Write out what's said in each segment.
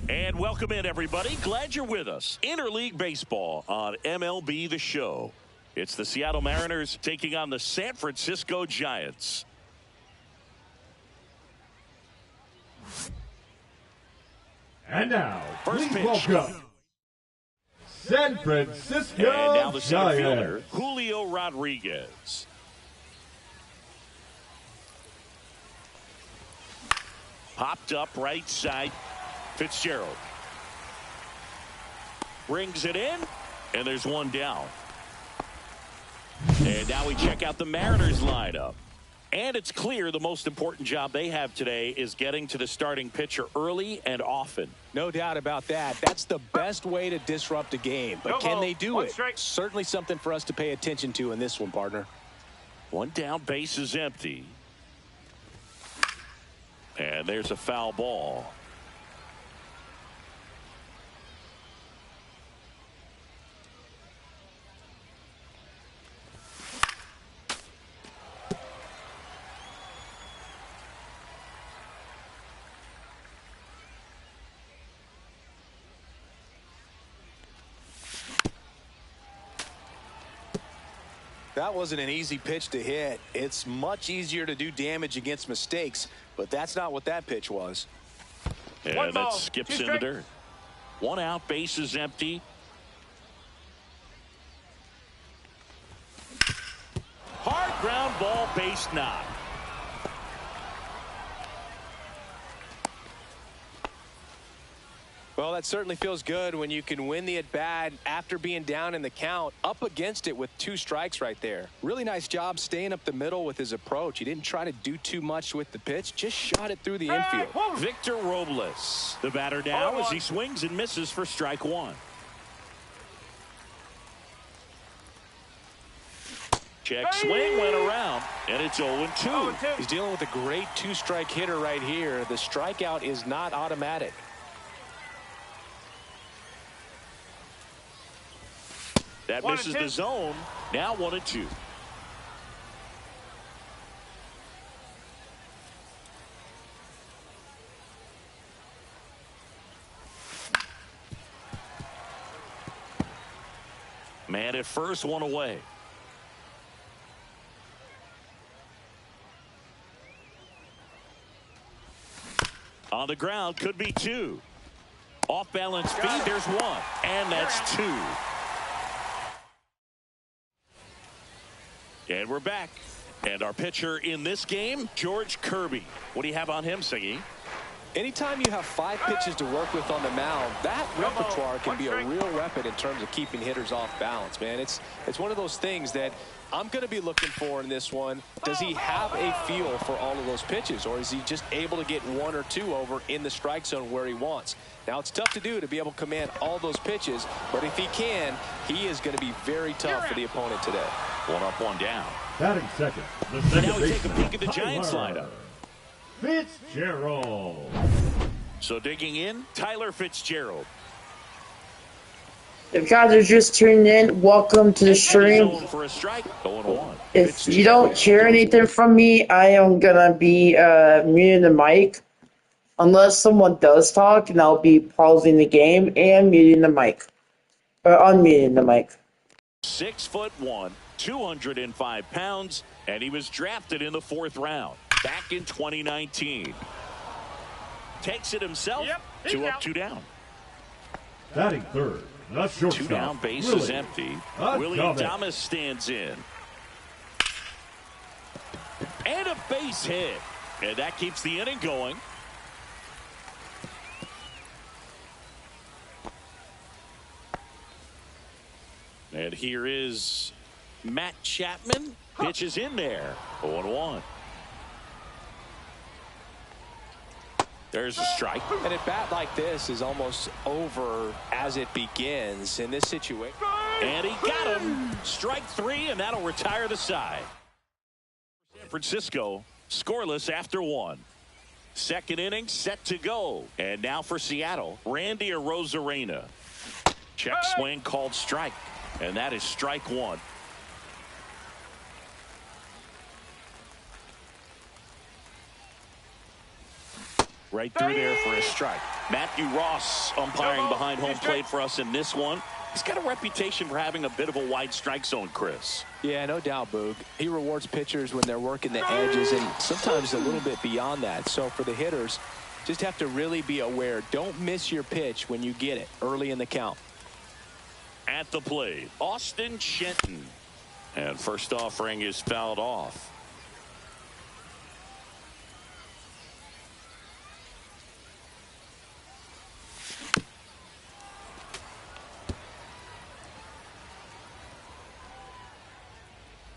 And welcome in, everybody. Glad you're with us. Interleague Baseball on MLB The Show. It's the Seattle Mariners taking on the San Francisco Giants. And now, First please pitch. welcome San Francisco And now the center Giants. fielder, Julio Rodriguez. Popped up right side. Fitzgerald brings it in, and there's one down. And now we check out the Mariners lineup. And it's clear the most important job they have today is getting to the starting pitcher early and often. No doubt about that. That's the best way to disrupt a game. But can they do it? Certainly something for us to pay attention to in this one, partner. One down, base is empty. And there's a foul ball. That wasn't an easy pitch to hit. It's much easier to do damage against mistakes, but that's not what that pitch was. And that skips in the dirt. One out, base is empty. Hard ground ball, base knock. Well, that certainly feels good when you can win the at-bat after being down in the count, up against it with 2 strikes right there. Really nice job staying up the middle with his approach. He didn't try to do too much with the pitch, just shot it through the infield. Victor Robles, the batter now as he swings and misses for strike 1. Check swing, went around, and it's 0-2. He's dealing with a great 2-strike hitter right here. The strikeout is not automatic. That misses the zone. Now 1-2. Man at first, one away. On the ground, could be 2. Off balance feet, there's 1. And that's 2. And we're back. And our pitcher in this game, George Kirby. What do you have on him, Siggy? Anytime you have 5 pitches to work with on the mound, that repertoire can be a real weapon in terms of keeping hitters off balance, man. It's one of those things that I'm going to be looking for in this one. Does he have a feel for all of those pitches, or is he just able to get 1 or 2 over in the strike zone where he wants? Now, it's tough to do to be able to command all those pitches, but if he can, he is going to be very tough for the opponent today. 1 up, 1 down. Batting second, the second now we take a baseman, peek at the Giants lineup. Fitzgerald. So digging in, Tyler Fitzgerald. If you guys are just tuning in, welcome to the stream. For a strike, 0-1. If you don't hear anything from me, I am gonna be muting the mic. Unless someone does talk, and I'll be pausing the game and muting the mic. Or unmuting the mic. 6'1", 205 pounds, and he was drafted in the 4th round back in 2019. Takes it himself. 2 up, 2 down. Batting third, the shortstop. 2 down, base is empty. Willie Thomas stands in. And a base hit. And that keeps the inning going. And here is Matt Chapman. Pitch is in there. 0-1. There's a strike. And a bat like this is almost over as it begins in this situation. And he got him. Strike 3, and that'll retire the side. San Francisco scoreless after 1. Second inning set to go. And now for Seattle, Randy Arozarena. Check swing called strike. And that is strike 1. Right through there for a strike. Matthew Ross umpiring behind home plate for us in this one. He's got a reputation for having a bit of a wide strike zone, Chris. Yeah, no doubt, Boog. He rewards pitchers when they're working the edges and sometimes a little bit beyond that. So for the hitters, just have to really be aware. Don't miss your pitch when you get it early in the count. At the plate, Austin Shenton. And first offering is fouled off.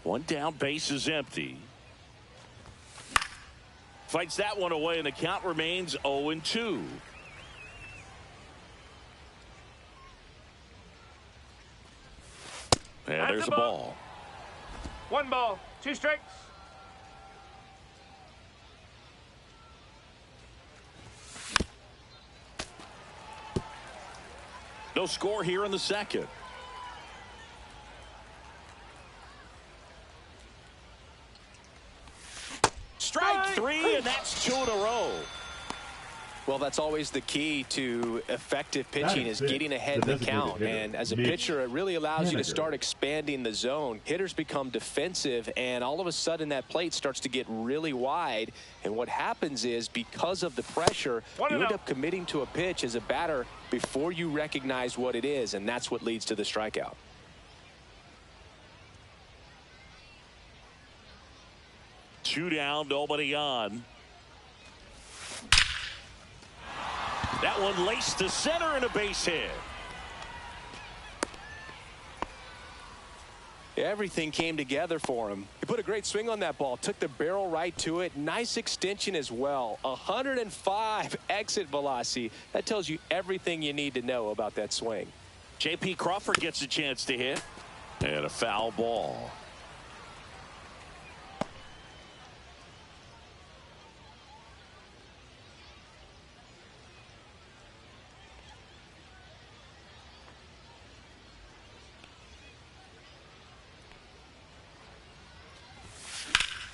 One down, base is empty. Fights that one away, and the count remains 0-2. And there's a ball. 1 ball, 2 strikes. No score here in the second. Strike 3, and that's 2 in a row. Well, that's always the key to effective pitching is getting ahead in the count. And as a pitcher, it really allows you to start expanding the zone. Hitters become defensive, and all of a sudden that plate starts to get really wide. And what happens is because of the pressure, you end up committing to a pitch as a batter before you recognize what it is, and that's what leads to the strikeout. Two down, nobody on. That one laced to center and a base hit. Everything came together for him. He put a great swing on that ball, took the barrel right to it. Nice extension as well. 105 exit velocity. That tells you everything you need to know about that swing. J.P. Crawford gets a chance to hit. And a foul ball.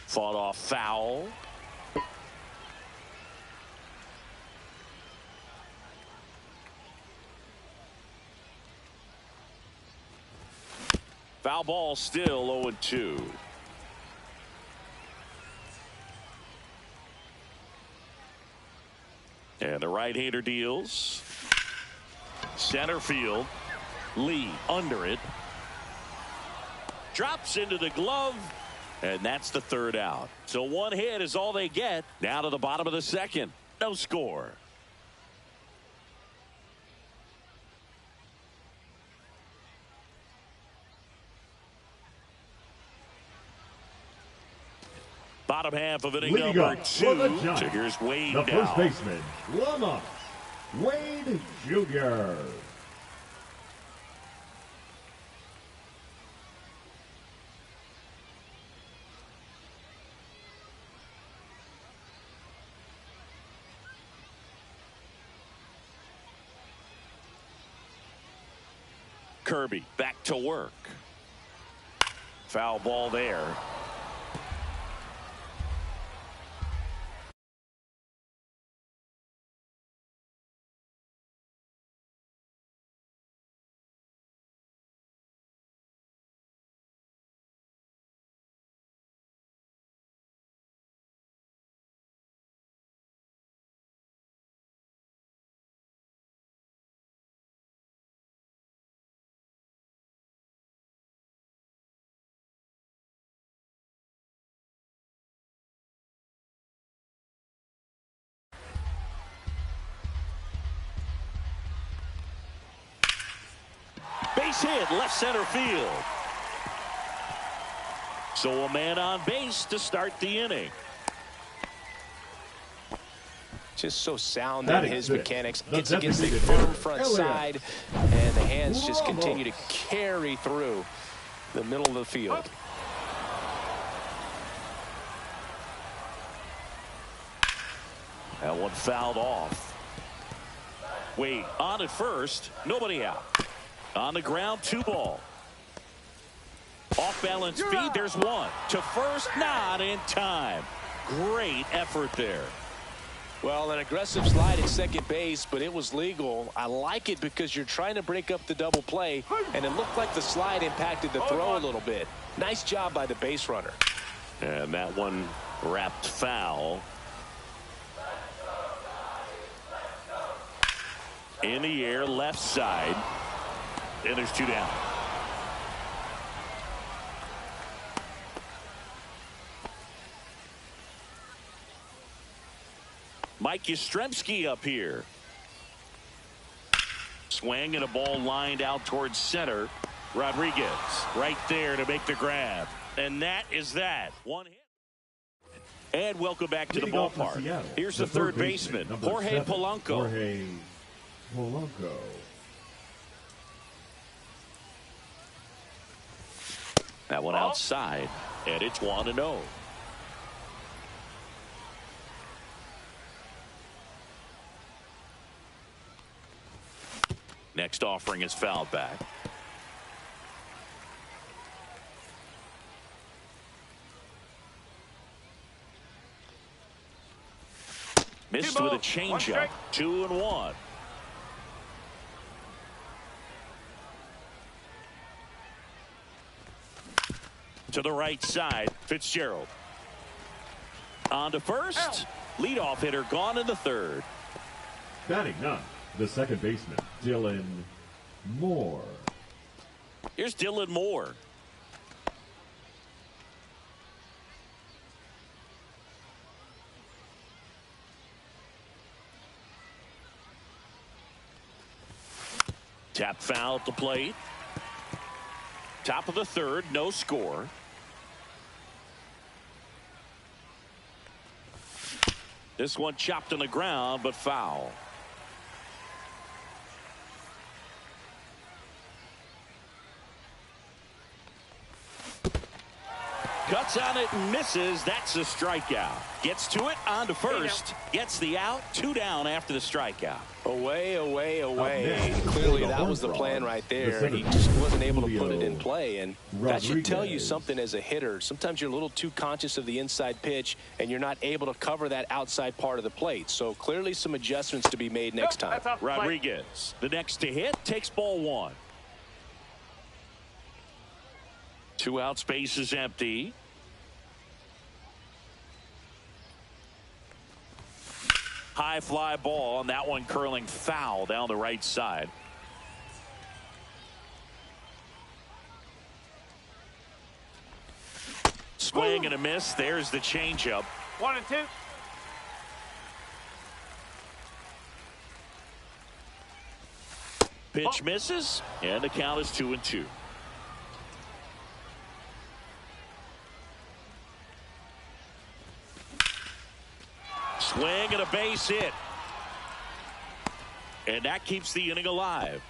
Fought off foul. Foul ball, still 0-2. And the right-hander deals. Center field. Lee under it. Drops into the glove. And that's the third out. So one hit is all they get. Now to the bottom of the second. No score. Bottom half of inning number 2. So here's Wade the now. first baseman, Lama, Wade Jr. Kirby back to work. Foul ball there. Base hit, left center field. So a man on base to start the inning. Just so sound in his mechanics. Gets the against the firm front side, and the hands just continue to carry through the middle of the field. That one fouled off. Wade on at first. Nobody out. On the ground, 2 ball. Off balance feed. There's one. To first, not in time. Great effort there. Well, an aggressive slide at second base, but it was legal. I like it because you're trying to break up the double play, and it looked like the slide impacted the throw a little bit. Nice job by the base runner. And that one wrapped foul. In the air, left side. And there's 2 down. Mike Yastrzemski up here. Swing and a ball lined out towards center. Rodriguez right there to make the grab. And that is that. One hit. And welcome back to the ballpark. Here's the third baseman, Jorge Polanco. Jorge Polanco. That one outside, and it's 1-0. Next offering is fouled back. Missed with a changeup. 2-1. To the right side, Fitzgerald. On to first. Leadoff hitter gone in the third. Batting ninth, the second baseman, Dylan Moore. Here's Dylan Moore. Tap foul at the plate. Top of the third, no score. This one chopped on the ground, but foul. Cuts on it and misses. That's a strikeout. Gets to it, on to first. Gets the out. 2 down after the strikeout. Away, away, away. Clearly that was the plan right there. He just wasn't able to put it in play, and that should tell you something as a hitter. Sometimes you're a little too conscious of the inside pitch, and you're not able to cover that outside part of the plate. So clearly some adjustments to be made next time. Rodriguez, the next to hit, takes ball 1. 2 out, space is empty. High fly ball, and that one curling foul down the right side. Swing and a miss. There's the changeup. 1-2. Pitch misses, and the count is 2-2. Swing and a base hit. And that keeps the inning alive.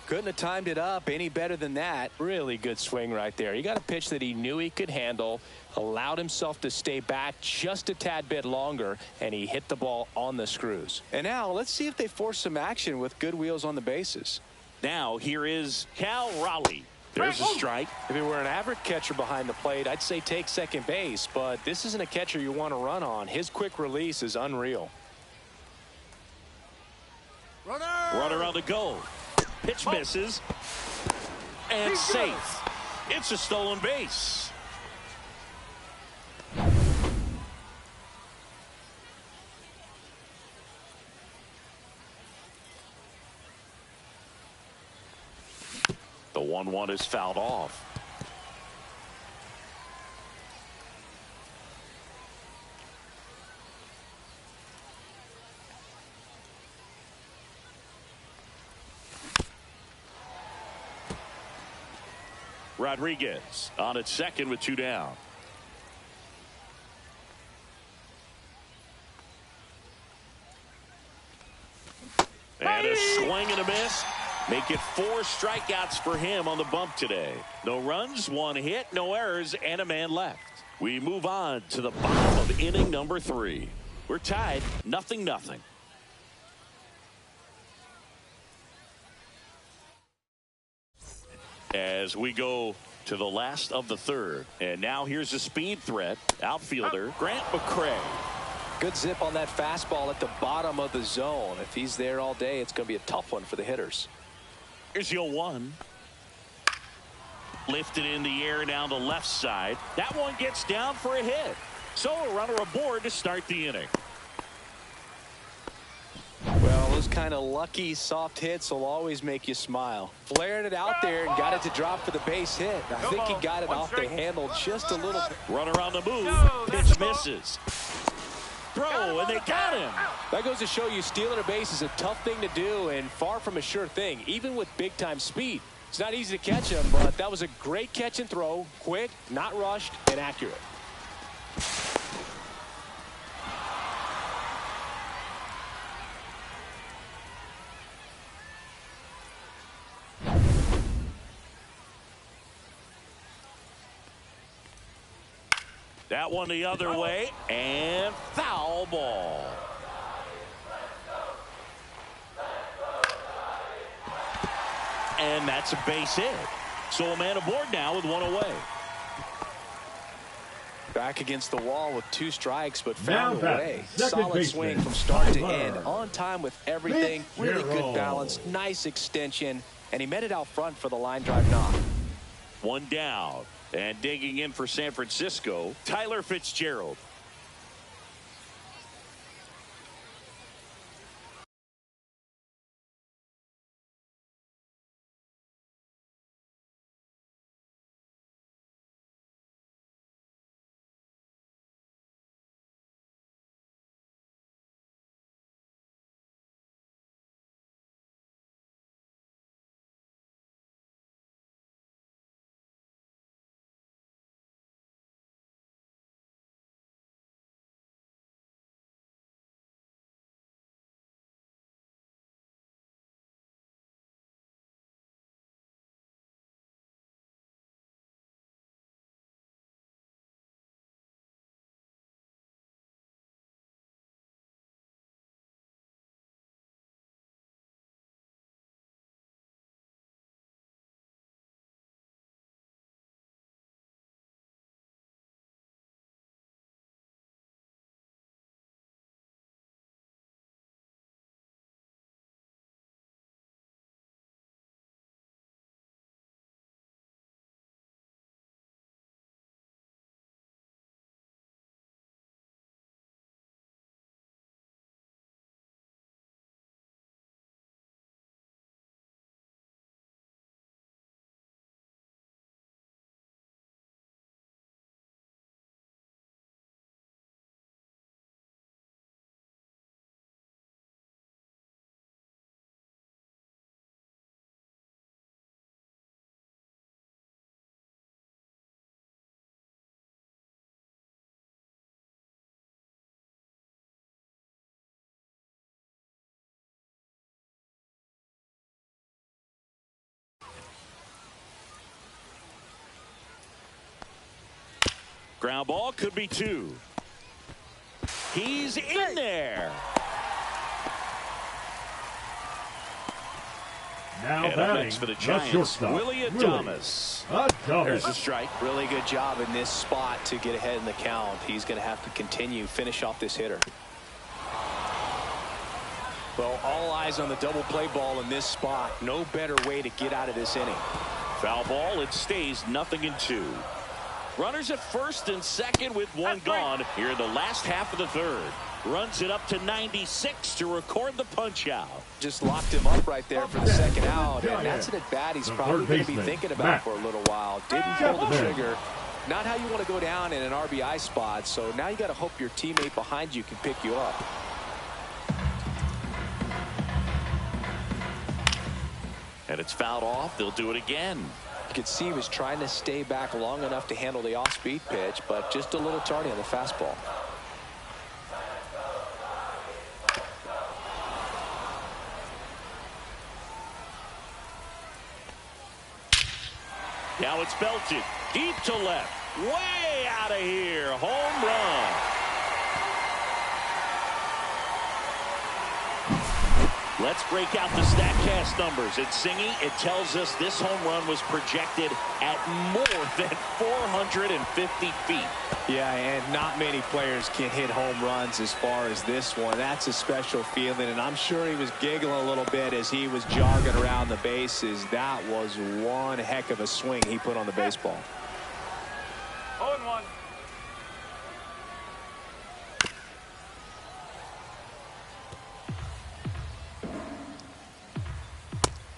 Couldn't have timed it up any better than that. Really good swing right there. He got a pitch that he knew he could handle, allowed himself to stay back just a tad bit longer, and he hit the ball on the screws. And now let's see if they force some action with good wheels on the bases. Now here is Cal Raleigh. There's a strike. If he were an average catcher behind the plate, I'd say take second base, but this isn't a catcher you want to run on. His quick release is unreal. Runner on the go. Pitch misses. And safe. It's a stolen base. The 1-1 is fouled off. Rodriguez on at second with 2 down. Swing and a miss. Make it 4 strikeouts for him on the bump today. No runs, 1 hit, no errors, and a man left. We move on to the bottom of inning number 3. We're tied, 0-0. As we go to the last of the 3rd. And now here's a speed threat. Outfielder Grant McCray. Good zip on that fastball at the bottom of the zone. If he's there all day, it's going to be a tough one for the hitters. Here's the 0-1. Lifted in the air down the left side. That one gets down for a hit. So a runner aboard to start the inning. Well, those kind of lucky soft hits will always make you smile. Flared it out there and got it to drop for the base hit. I think he got it off the handle just a little bit. Runner on the move. Pitch misses. Throw, and they got him. That goes to show you stealing a base is a tough thing to do and far from a sure thing, even with big-time speed. It's not easy to catch him, but that was a great catch and throw. Quick, not rushed, and accurate. That one the other way, and foul ball. And that's a base hit. So a man aboard now with 1 away. Back against the wall with 2 strikes, but found a way. Solid Solid swing from start to end. On time with everything. Really good balance. Nice extension. And he met it out front for the line drive knock. 1 down. And digging in for San Francisco, Tyler Fitzgerald. Ground ball, could be 2. He's in there. Now and up next for the Giants, Willie Adames. There's a strike. Really good job in this spot to get ahead in the count. He's going to have to finish off this hitter. Well, all eyes on the double play ball in this spot. No better way to get out of this inning. Foul ball. It stays 0-2. Runners at first and second with 1 gone here in the last half of the 3rd. Runs it up to 96 to record the punch out. Just locked him up right there for the second out, and that's an at-bat he's probably going to be thinking about for a little while. Didn't pull the trigger. Not how you want to go down in an RBI spot, so now you got to hope your teammate behind you can pick you up. And it's fouled off. They'll do it again. You could see he was trying to stay back long enough to handle the off-speed pitch, but just a little tardy on the fastball. Now it's belted deep to left. Way out of here. Home run. Let's break out the StatCast numbers. It's Singy. It tells us this home run was projected at more than 450 feet. Yeah, and not many players can hit home runs as far as this one. That's a special feeling, and I'm sure he was giggling a little bit as he was jogging around the bases. That was one heck of a swing he put on the baseball. 0-1.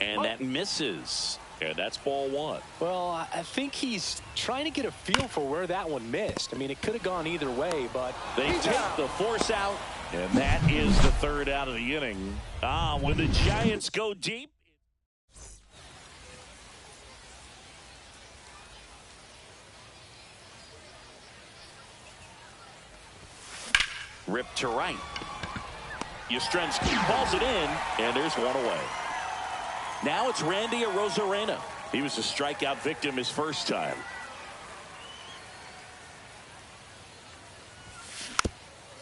And that misses. And that's ball one. Well, I think he's trying to get a feel for where that one missed. I mean, it could have gone either way, but they take the force out, and that is the third out of the inning. When the Giants go deep. Ripped to right. Yastrzemski calls it in, and there's one away. Now it's Randy Arozarena. He was a strikeout victim his first time.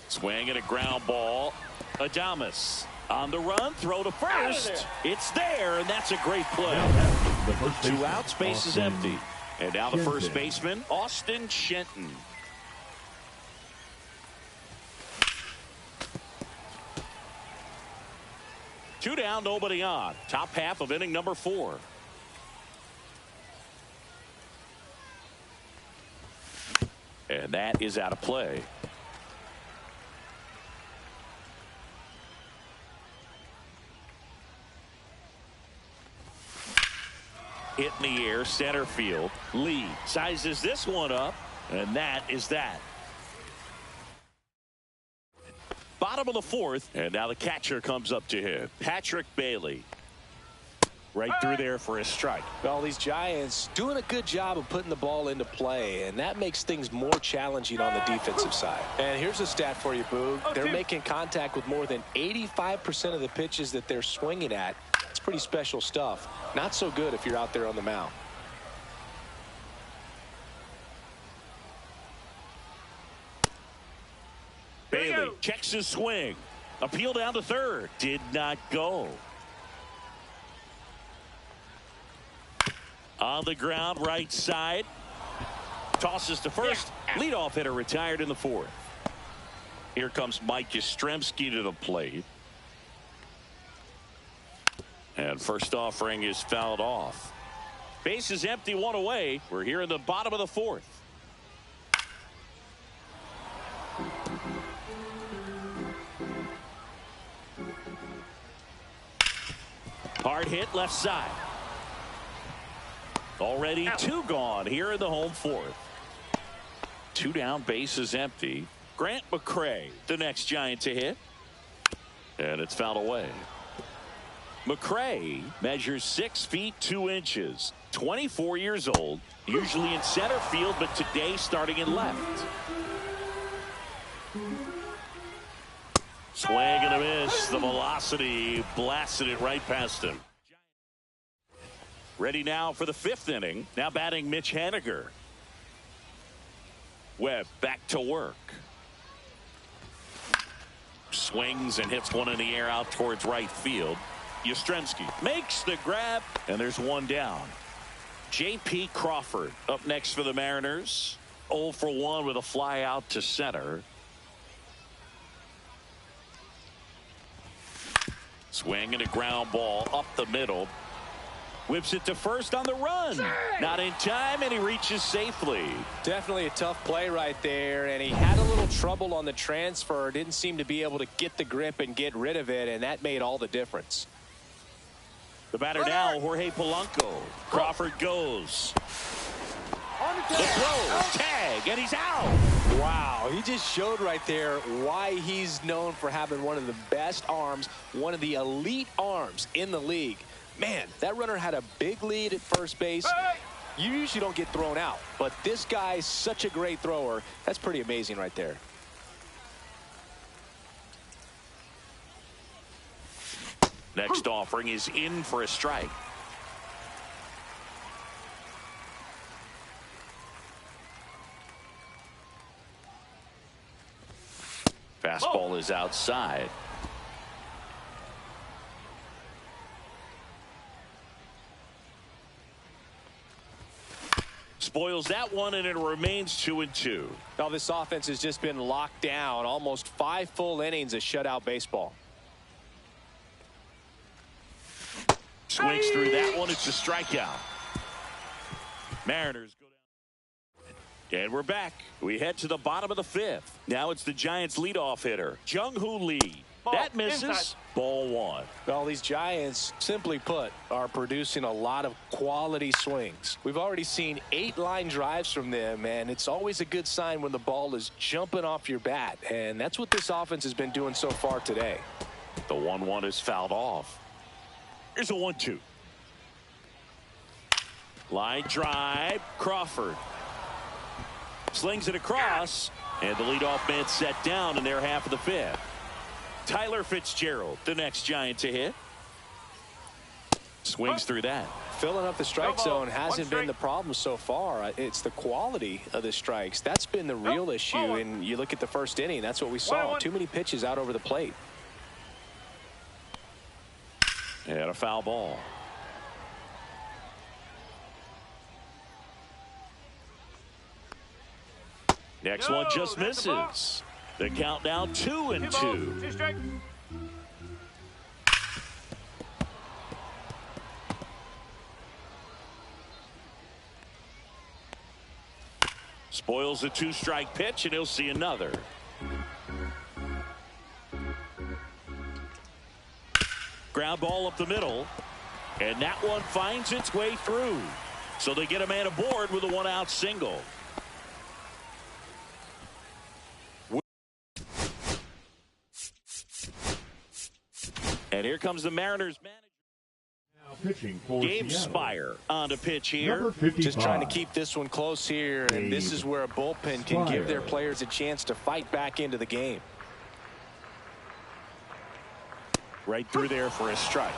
Swing and a ground ball. Adames on the run, throw to first. It's there, and that's a great play. Two outs, base is empty. And now the first baseman, Austin Shenton. Two down, nobody on. Top half of inning number 4. And that is out of play. Hit in the air, center field. Lee sizes this one up, and that is that. Bottom of the 4th, and now the catcher comes up to hit. Patrick Bailey. Right through there for a strike. Well, these Giants doing a good job of putting the ball into play, and that makes things more challenging on the defensive side. And here's a stat for you, Boog. They're making contact with more than 85% of the pitches that they're swinging at. It's pretty special stuff. Not so good if you're out there on the mound. Bailey checks his swing. Appeal down to third. Did not go. On the ground, right side. Tosses to first. Leadoff hitter retired in the 4th. Here comes Mike Yastrzemski to the plate. And first offering is fouled off. Base is empty, one away. We're here in the bottom of the 4th. Hard hit left side. Already 2 gone here in the home 4th. 2 down, base is empty. Grant McCray, the next Giant to hit. And it's fouled away. McCray measures 6 feet 2 inches. 24 years old. Usually in center field, but today starting in left. Swing and a miss. The velocity blasted it right past him. Ready now for the 5th inning. Now batting Mitch Haniger. Webb back to work. Swings and hits one in the air out towards right field. Yastrzemski makes the grab, and there's one down. J.P. Crawford up next for the Mariners. 0 for 1 with a fly out to center. Swing and a ground ball up the middle. Whips it to first on the run. Not in time, and he reaches safely. Definitely a tough play right there, and he had a little trouble on the transfer. Didn't seem to be able to get the grip and get rid of it, and that made all the difference. The batter now, Jorge Polanco. Crawford goes. The throw, tag, and he's out. Wow, he just showed right there why he's known for having one of the best arms, one of the elite arms in the league. Man, that runner had a big lead at first base. You usually don't get thrown out, but this guy's such a great thrower. That's pretty amazing right there. Next offering is in for a strike. Fastball is outside. Spoils that one, and it remains 2-2. Now this offense has just been locked down. Almost 5 full innings of shutout baseball. Swings through that one. It's a strikeout. Mariners go down. And we're back. We head to the bottom of the 5th. Now it's the Giants leadoff hitter, Jung-Hoo Lee. That misses. Inside. Ball 1. Well, these Giants, simply put, are producing a lot of quality swings. We've already seen 8 line drives from them, and it's always a good sign when the ball is jumping off your bat. And that's what this offense has been doing so far today. The 1-1 is fouled off. Here's a 1-2. Line drive. Crawford slings it across, and the leadoff man set down in their half of the 5th. Tyler Fitzgerald, the next Giant to hit. Swings through that. Filling up the strike zone hasn't been the problem so far. It's the quality of the strikes. That's been the real issue. And you look at the first inning, that's what we saw. Too many pitches out over the plate. And a foul ball. Next one just misses. The count now 2-2. 2 strikes. Spoils a 2-strike pitch, and he'll see another. Ground ball up the middle, and that one finds its way through. So they get a man aboard with a 1-out single. And here comes the Mariners manager. Now pitching for Gabe Seattle. Spire on to pitch here. Number 55. Just trying to keep this one close here, and this is where a bullpen can give their players a chance to fight back into the game. Right through there for a strike.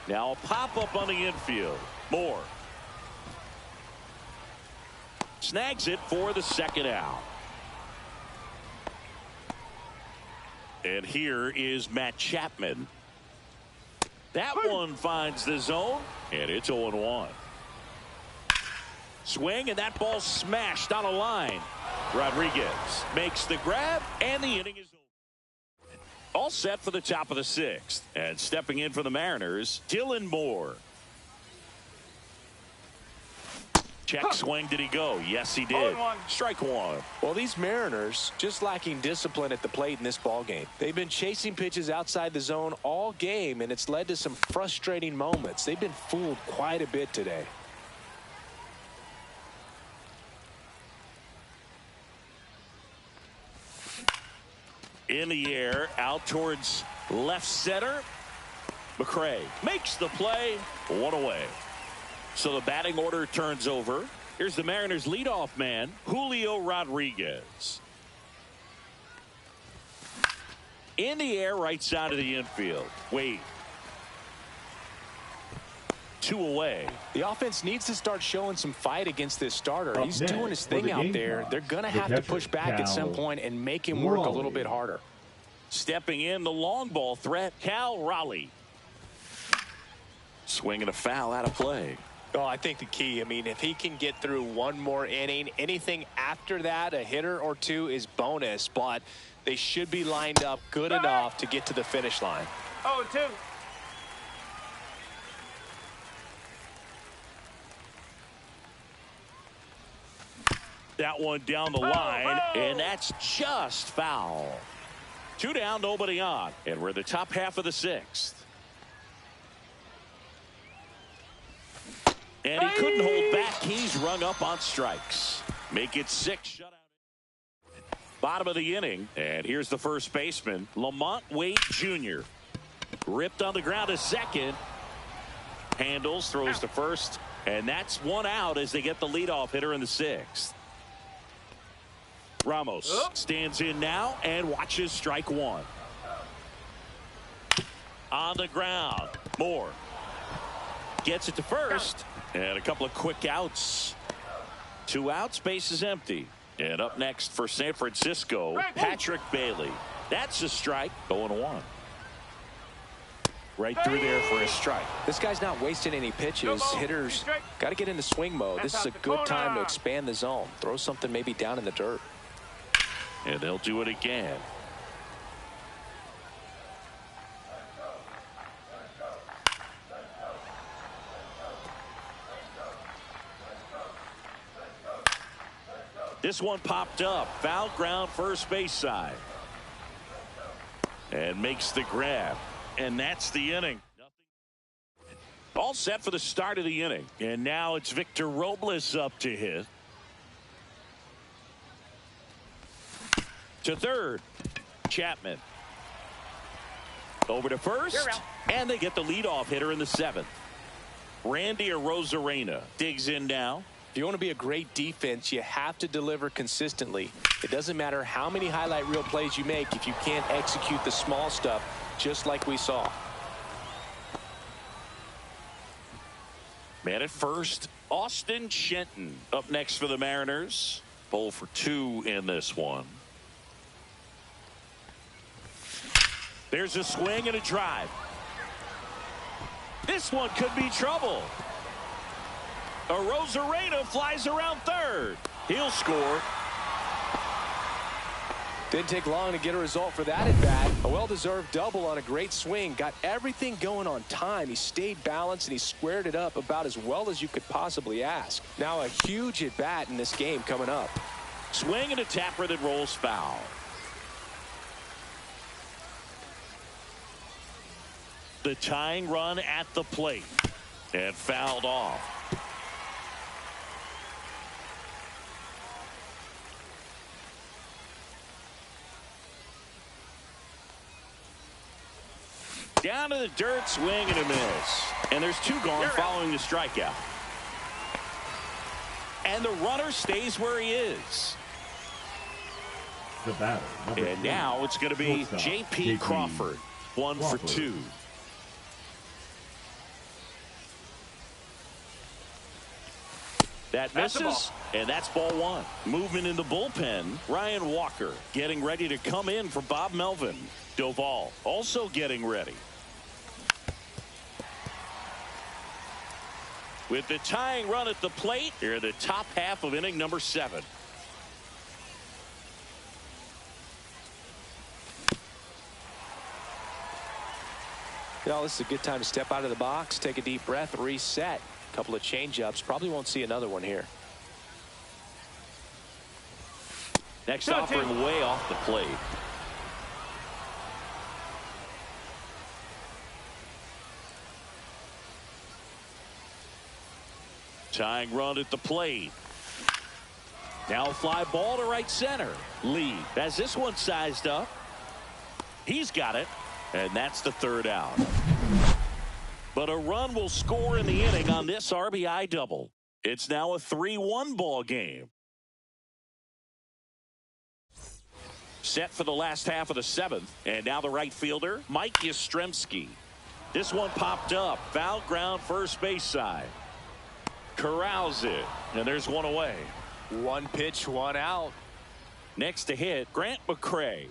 Now a pop-up on the infield. Moore snags it for the 2nd out. And here is Matt Chapman. That one finds the zone, and it's 0-1. Swing, and that ball smashed on a line. Rodriguez makes the grab, and the inning is over. All set for the top of the 6th. And stepping in for the Mariners, Dylan Moore. Check swing. Did he go? Yes, he did. 0-1. Strike 1. Well, these Mariners just lacking discipline at the plate in this ball game. They've been chasing pitches outside the zone all game, and it's led to some frustrating moments. They've been fooled quite a bit today. In the air, out towards left center. McRae makes the play. 1 away. So the batting order turns over. Here's the Mariners leadoff man, Julio Rodriguez. In the air, right side of the infield. Wade. 2 away. The offense needs to start showing some fight against this starter. He's next, doing his for thing the out there. Gaints, They're going to the have to catcher, push back at some Cal point and make him work a little Raleigh. bit harder. Stepping in, the long ball threat, Cal Raleigh. Swinging a foul out of play. Oh, I think the key, I mean, if he can get through one more inning, anything after that, a hitter or two is bonus, but they should be lined up good enough to get to the finish line. 0-2. That one down the line, and that's just foul. 2 down, nobody on, and we're in the top half of the 6th. And he couldn't hold back. He's rung up on strikes. Make it 6 shutout. Bottom of the inning, and here's the first baseman, Lamont Wade Jr. Ripped on the ground to second. Handles, throws to first, and that's 1 out as they get the leadoff hitter in the 6th. Ramos stands in now and watches strike 1. On the ground, Moore gets it to first, and a couple of quick outs. 2 outs, base is empty. And up next for San Francisco, Patrick Bailey. That's a strike. 0-1. Right through there for a strike. This guy's not wasting any pitches. Hitters got to get into swing mode. This is a good time to expand the zone. Throw something maybe down in the dirt. And they'll do it again. This one popped up. Foul ground, first base side. And makes the grab. And that's the inning. All set for the start of the inning. And now it's Victor Robles up to hit. To third. Chapman. Over to first. And they get the leadoff hitter in the 7th. Randy Arozarena digs in now. If you want to be a great defense, you have to deliver consistently. It doesn't matter how many highlight reel plays you make if you can't execute the small stuff, just like we saw. Man at first, Austin Shenton up next for the Mariners. 0 for 2 in this one. There's a swing and a drive. This one could be trouble. Arozarena flies around third. He'll score. Didn't take long to get a result for that at bat. A well-deserved double on a great swing. Got everything going on time. He stayed balanced and he squared it up about as well as you could possibly ask. Now a huge at bat in this game coming up. Swing and a tapper that rolls foul. The tying run at the plate. And fouled off. Down to the dirt, swing and a miss. And there's 2 gone following the strikeout. And the runner stays where he is. The batter, and now it's going to be J.P. Crawford. 1 for 2. That misses, and that's ball 1. Movement in the bullpen. Ryan Walker getting ready to come in for Bob Melvin. Doval also getting ready. With the tying run at the plate, here in the top half of inning number 7. You know, this is a good time to step out of the box, take a deep breath, reset. A couple of change-ups. Probably won't see another one here. Next offering way off the plate. Tying run at the plate. Now a fly ball to right center. Lee has this one sized up. He's got it. And that's the 3rd out. But a run will score in the inning on this RBI double. It's now a 3-1 ball game. Set for the last half of the 7th. And now the right fielder, Mike Yastrzemski. This one popped up. Foul ground, first base side. Corrals it. And there's one away. 1 pitch, 1 out. Next to hit, Grant McCray.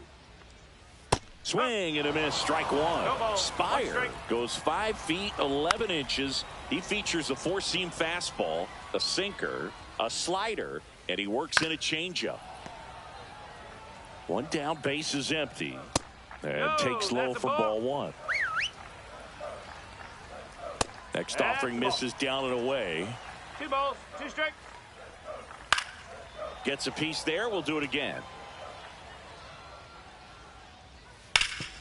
Swing and a miss, strike 1. Spire goes 5 feet 11 inches. He features a 4-seam fastball, a sinker, a slider, and he works in a changeup. 1 down, base is empty. And takes low for ball 1. Next offering misses down and away. 2 balls, 2 strikes. Gets a piece there. We'll do it again.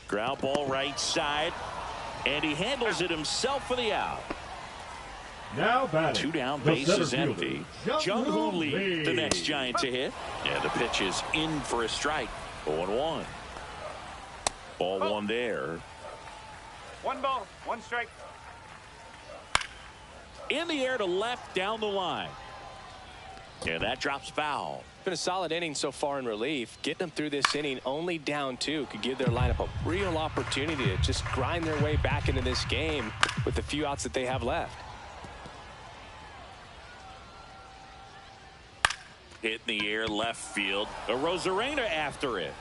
Ground ball right side. And he handles it himself for the out. Now batting. 2 down, The base is center empty. fielder, Jung-Hoo Lee. Lee, the next Giant to hit. And the pitch is in for a strike. 0-1. Ball 1 there. 1 ball, 1 strike. In the air to left down the line. And that drops foul. Been a solid inning so far in relief. Getting them through this inning only down 2 could give their lineup a real opportunity to just grind their way back into this game with the few outs that they have left. Hit in the air left field. Rosarena after it.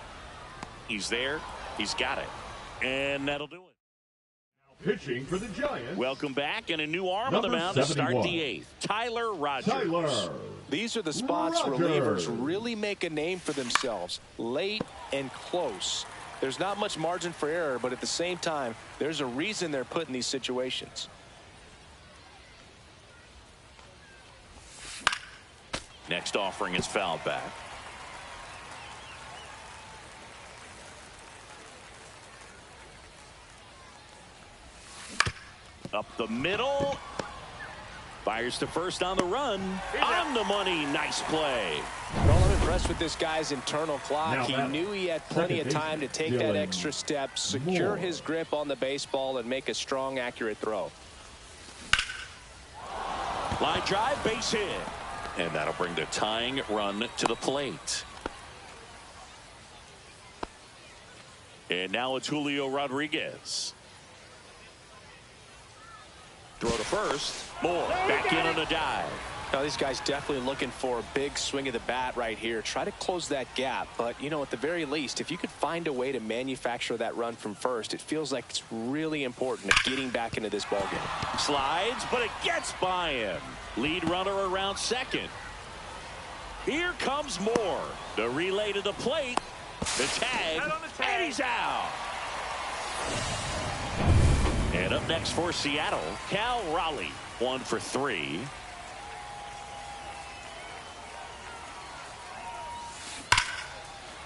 He's there. He's got it. And that'll do it. Pitching for the Giants. Welcome back, and a new arm on the mound to start the eighth. Tyler Rogers. These are the spots relievers really make a name for themselves. Late and close. There's not much margin for error, but at the same time, there's a reason they're put in these situations. Next offering is fouled back. Up the middle. Fires to first on the run. On the money. Nice play. Well, I'm impressed with this guy's internal clock. He knew he had plenty of time to take that extra step, secure his grip on the baseball, and make a strong, accurate throw. Line drive, base hit. And that'll bring the tying run to the plate. And now it's Julio Rodriguez. Throw to first. Moore back in on a dive. Now these guys definitely looking for a big swing of the bat right here. Try to close that gap. But, you know, at the very least, if you could find a way to manufacture that run from first, it feels like it's really important to getting back into this ballgame. Slides, but it gets by him. Lead runner around second. Here comes Moore. The relay to the plate. The tag. And he's out. And up next for Seattle, Cal Raleigh. 1 for 3.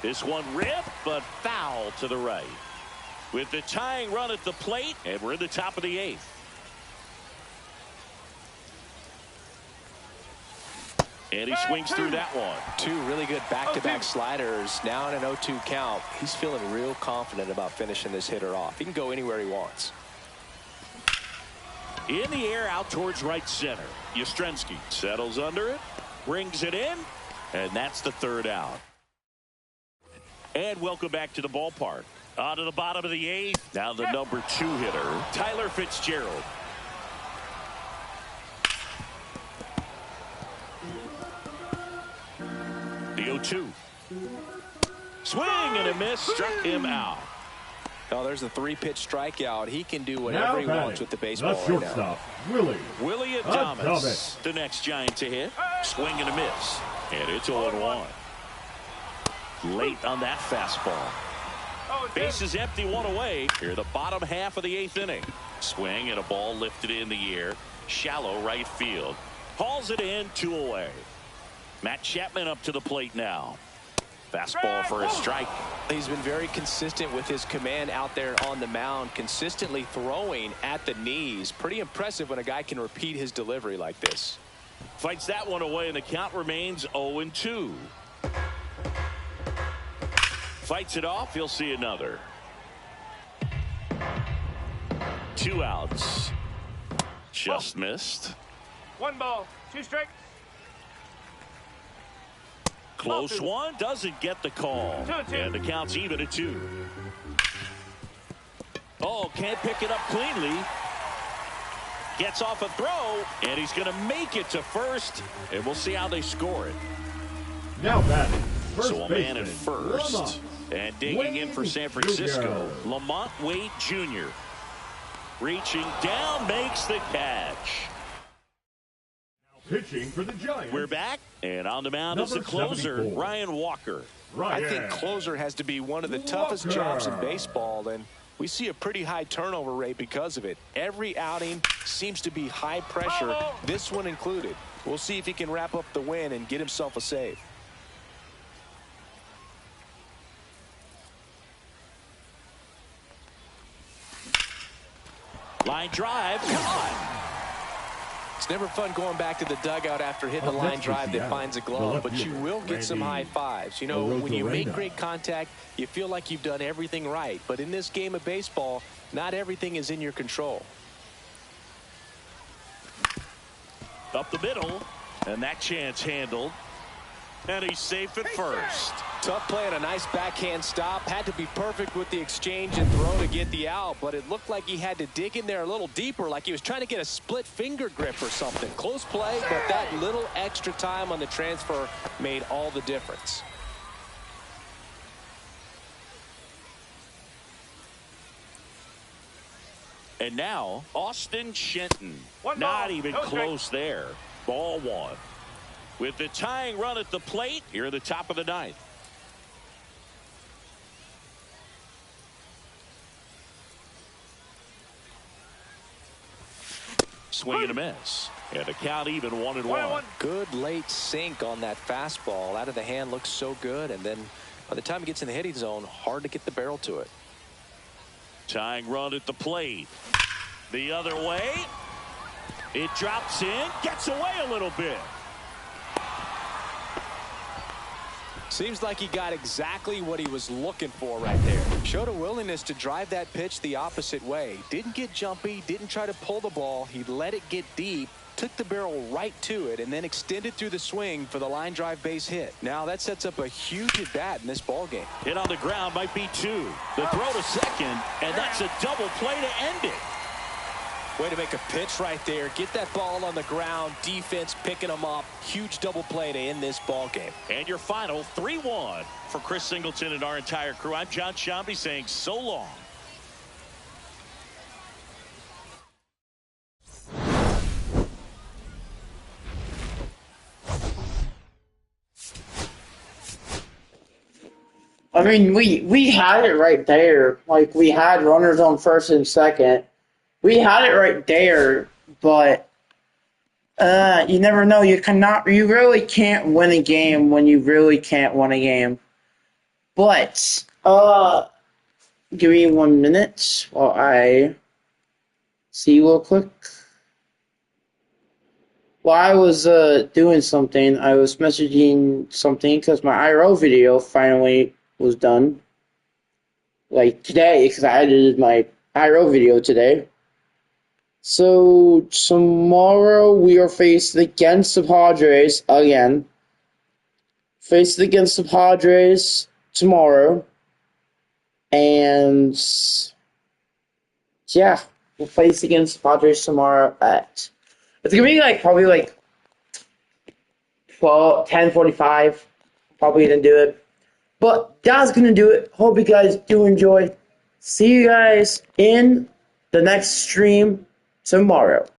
This one ripped, but foul to the right. With the tying run at the plate, and we're in the top of the 8th. And he swings through that one. Two really good back-to-back sliders. Now in an 0-2 count. He's feeling real confident about finishing this hitter off. He can go anywhere he wants. In the air out towards right center. Yastrzemski settles under it, brings it in, and that's the 3rd out. And welcome back to the ballpark. On to the bottom of the 8th. Now the number 2 hitter, Tyler Fitzgerald. The 0-2. Swing and a miss. Struck him out. Oh, there's a 3-pitch strikeout. He can do whatever he wants with the baseball right now. Willie Adames, the next Giant to hit. Swing and a miss. And it's 0-1. Late on that fastball. Base is empty, 1 away. Here, the bottom half of the 8th inning. Swing and a ball lifted in the air. Shallow right field. Hauls it in, 2 away. Matt Chapman up to the plate now. Fastball for a strike. He's been very consistent with his command out there on the mound, consistently throwing at the knees. Pretty impressive when a guy can repeat his delivery like this. Fights that one away, and the count remains 0-2. Fights it off. He'll see another. 2 outs. Just missed. 1 ball, 2 strikes. Close one, doesn't get the call. 2-2. And the count's even at 2. Oh, can't pick it up cleanly. Gets off a throw, and he's going to make it to first, and we'll see how they score it. Now batting. So a man at first. And digging in for San Francisco, Lamont Wade Jr. Reaching down, makes the catch. Pitching for the Giants. We're back, and on the mound is the closer, 74. Ryan Walker. I think closer has to be one of the toughest jobs in baseball, and we see a pretty high turnover rate because of it. Every outing seems to be high pressure, this one included. We'll see if he can wrap up the win and get himself a save. Line drive, caught. It's never fun going back to the dugout after hitting a line drive that finds a glove, but you will get some high fives. You know, when you make great contact, you feel like you've done everything right. But in this game of baseball, not everything is in your control. Up the middle, and that chance handled. And he's safe at first. Tough play and a nice backhand stop. Had to be perfect with the exchange and throw to get the out, but it looked like he had to dig in there a little deeper, like he was trying to get a split finger grip or something. Close play, but that little extra time on the transfer made all the difference. And now, Austin Shenton. Not even close there. Ball one. With the tying run at the plate, here at the top of the ninth. Swing and a miss. And the count even 1-1. Good late sink on that fastball. Out of the hand looks so good. And then by the time it gets in the hitting zone, hard to get the barrel to it. Tying run at the plate. The other way. It drops in. Gets away a little bit. Seems like he got exactly what he was looking for right there. Showed a willingness to drive that pitch the opposite way. Didn't get jumpy, didn't try to pull the ball. He let it get deep, took the barrel right to it, and then extended through the swing for the line drive base hit. Now that sets up a huge at bat in this ball game. Hit on the ground might be two. The throw to second, and that's a double play to end it. Way to make a pitch right there. Get that ball on the ground. Defense picking them up. Huge double play to end this ball game. And your final 3-1 for Chris Singleton and our entire crew. I'm John Shambi saying so long. I mean, we had it right there. Like, we had runners on first and second. We had it right there, but you never know. You really can't win a game when you really can't win a game. But give me 1 minute while I see real quick. While I was doing something, I was messaging something because my IRL video finally was done. Like today, because I edited my IRL video today. So tomorrow we are faced against the Padres again. Faced against the Padres tomorrow. And yeah, we'll face against the Padres tomorrow at it's gonna be probably 10:45. Probably gonna do it. But that's gonna do it. Hope you guys do enjoy. See you guys in the next stream tomorrow.